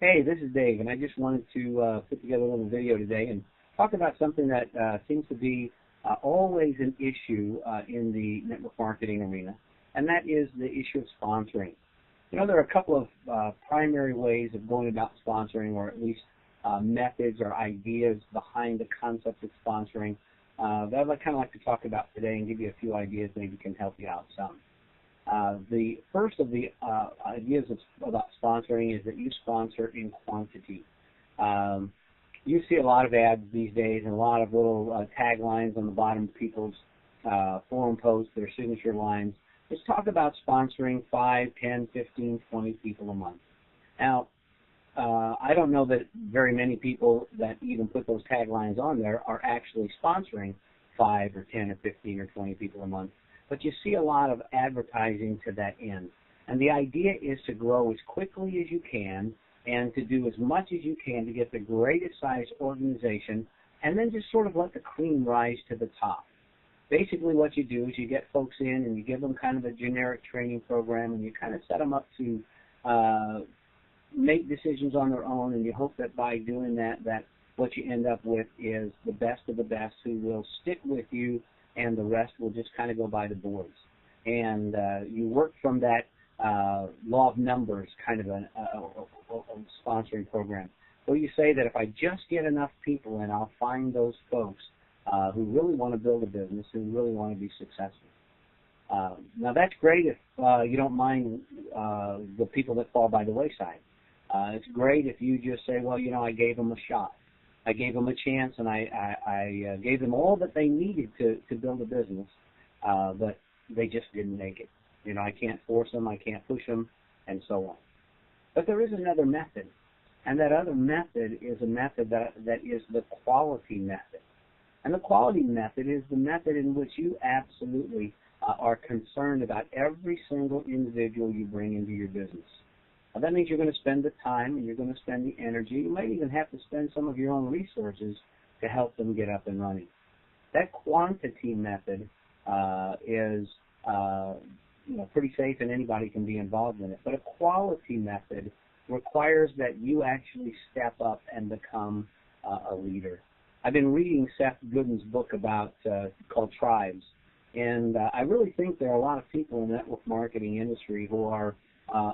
Hey, this is Dave, and I just wanted to put together a little video today and talk about something that seems to be always an issue in the network marketing arena, and that is the issue of sponsoring. You know, there are a couple of primary ways of going about sponsoring, or at least methods or ideas behind the concept of sponsoring that I'd kind of like to talk about today and give you a few ideas maybe can help you out some. The first of the ideas about sponsoring is that you sponsor in quantity. You see a lot of ads these days and a lot of little taglines on the bottom of people's forum posts, their signature lines. Just talk about sponsoring 5, 10, 15, 20 people a month. Now, I don't know that very many people that even put those taglines on there are actually sponsoring 5 or 10 or 15 or 20 people a month. But you see a lot of advertising to that end. And the idea is to grow as quickly as you can and to do as much as you can to get the greatest size organization and then just sort of let the cream rise to the top. Basically what you do is you get folks in and you give them kind of a generic training program and you kind of set them up to make decisions on their own, and you hope that by doing that what you end up with is the best of the best who will stick with you, and the rest will just kind of go by the boards. And you work from that law of numbers kind of a sponsoring program, where you say that if I just get enough people in, I'll find those folks who really want to build a business, who really want to be successful. Now that's great if you don't mind the people that fall by the wayside. It's great if you just say, well, you know, I gave them a shot. I gave them a chance, and I gave them all that they needed to build a business, but they just didn't make it. You know, I can't force them, I can't push them, and so on. But there is another method, and that other method is a method that is the quality method. And the quality method is the method in which you absolutely are concerned about every single individual you bring into your business. Now, that means you're going to spend the time and you're going to spend the energy. You might even have to spend some of your own resources to help them get up and running. That quantity method is pretty safe and anybody can be involved in it. But a quality method requires that you actually step up and become a leader. I've been reading Seth Godin's book called Tribes, and I really think there are a lot of people in the network marketing industry who are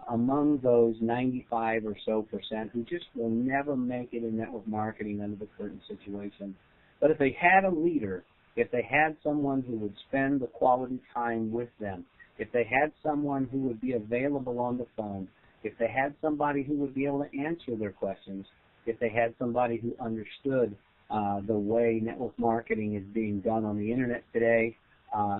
among those 95% or so who just will never make it in network marketing under the current situation. But if they had a leader, if they had someone who would spend the quality time with them, if they had someone who would be available on the phone, if they had somebody who would be able to answer their questions, if they had somebody who understood the way network marketing is being done on the internet today,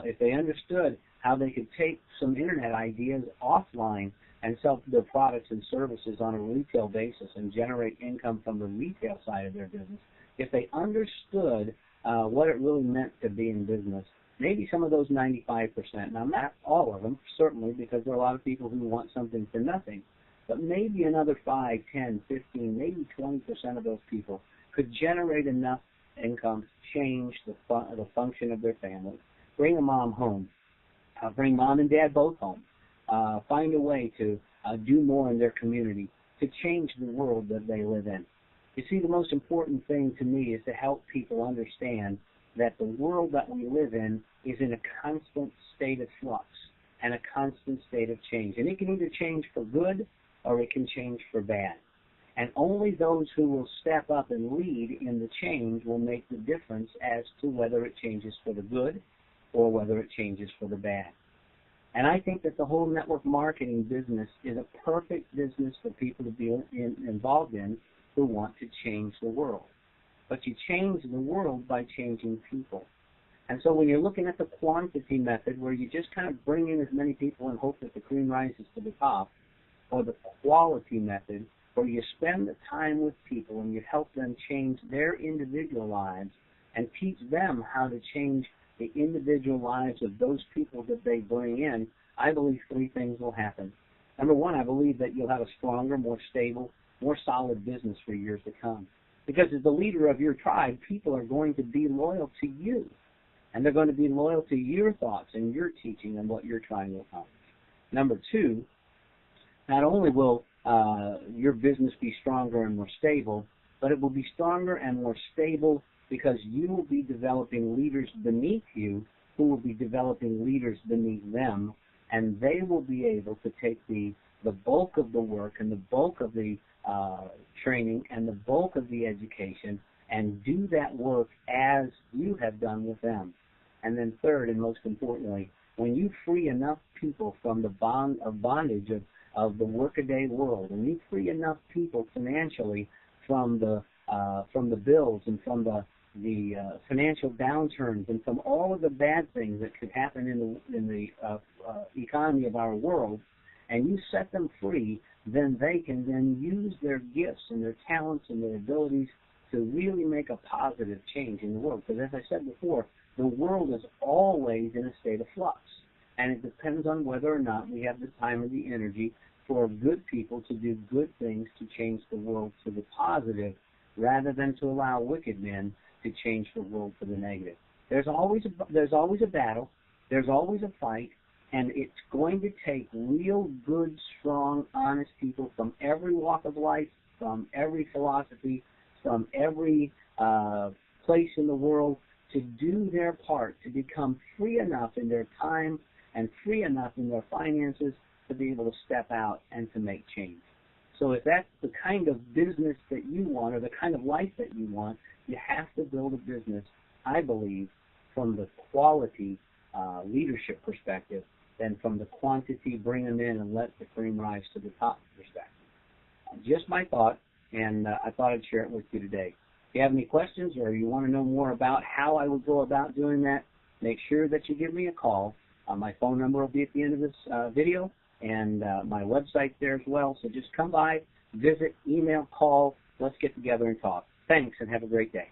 if they understood how they could take some internet ideas offline and sell their products and services on a retail basis and generate income from the retail side of their business, if they understood what it really meant to be in business, maybe some of those 95%, now not all of them, certainly, because there are a lot of people who want something for nothing, but maybe another 5, 10, 15, maybe 20% of those people could generate enough income to change the function of their family, bring a mom home, bring mom and dad both home, find a way to do more in their community, to change the world that they live in. You see, the most important thing to me is to help people understand that the world that we live in is in a constant state of flux and a constant state of change. And it can either change for good or it can change for bad. And only those who will step up and lead in the change will make the difference as to whether it changes for the good or whether it changes for the bad. And I think that the whole network marketing business is a perfect business for people to be involved in who want to change the world. But you change the world by changing people. And so when you're looking at the quantity method, where you just kind of bring in as many people and hope that the cream rises to the top, or the quality method, where you spend the time with people and you help them change their individual lives and teach them how to change the individual lives of those people that they bring in, I believe 3 things will happen. Number 1, I believe that you'll have a stronger, more stable, more solid business for years to come. Because as the leader of your tribe, people are going to be loyal to you. And they're going to be loyal to your thoughts and your teaching and what you're trying to accomplish. Number 2, not only will your business be stronger and more stable, but it will be stronger and more stable because you will be developing leaders beneath you who will be developing leaders beneath them, and they will be able to take the bulk of the work and the bulk of the training and the bulk of the education and do that work as you have done with them. And then third, and most importantly, when you free enough people from the bondage of the workaday world, and you free enough people financially from the bills and from the financial downturns and from all of the bad things that could happen in the economy of our world, and you set them free, then they can then use their gifts and their talents and their abilities to really make a positive change in the world. Because as I said before, the world is always in a state of flux, and it depends on whether or not we have the time or the energy for good people to do good things to change the world to the positive, rather than to allow wicked men to change the world to the negative. There's always a battle, there's always a fight, and it's going to take real good, strong, honest people from every walk of life, from every philosophy, from every place in the world to do their part, to become free enough in their time and free enough in their finances to be able to step out and to make change. So if that's the kind of business that you want or the kind of life that you want, you have to build a business, I believe, from the quality leadership perspective than from the quantity, bring them in and let the cream rise to the top perspective. Just my thought, and I thought I'd share it with you today. If you have any questions or you want to know more about how I would go about doing that, make sure that you give me a call. My phone number will be at the end of this video, and my website's there as well. So just come by, visit, email, call. Let's get together and talk. Thanks, and have a great day.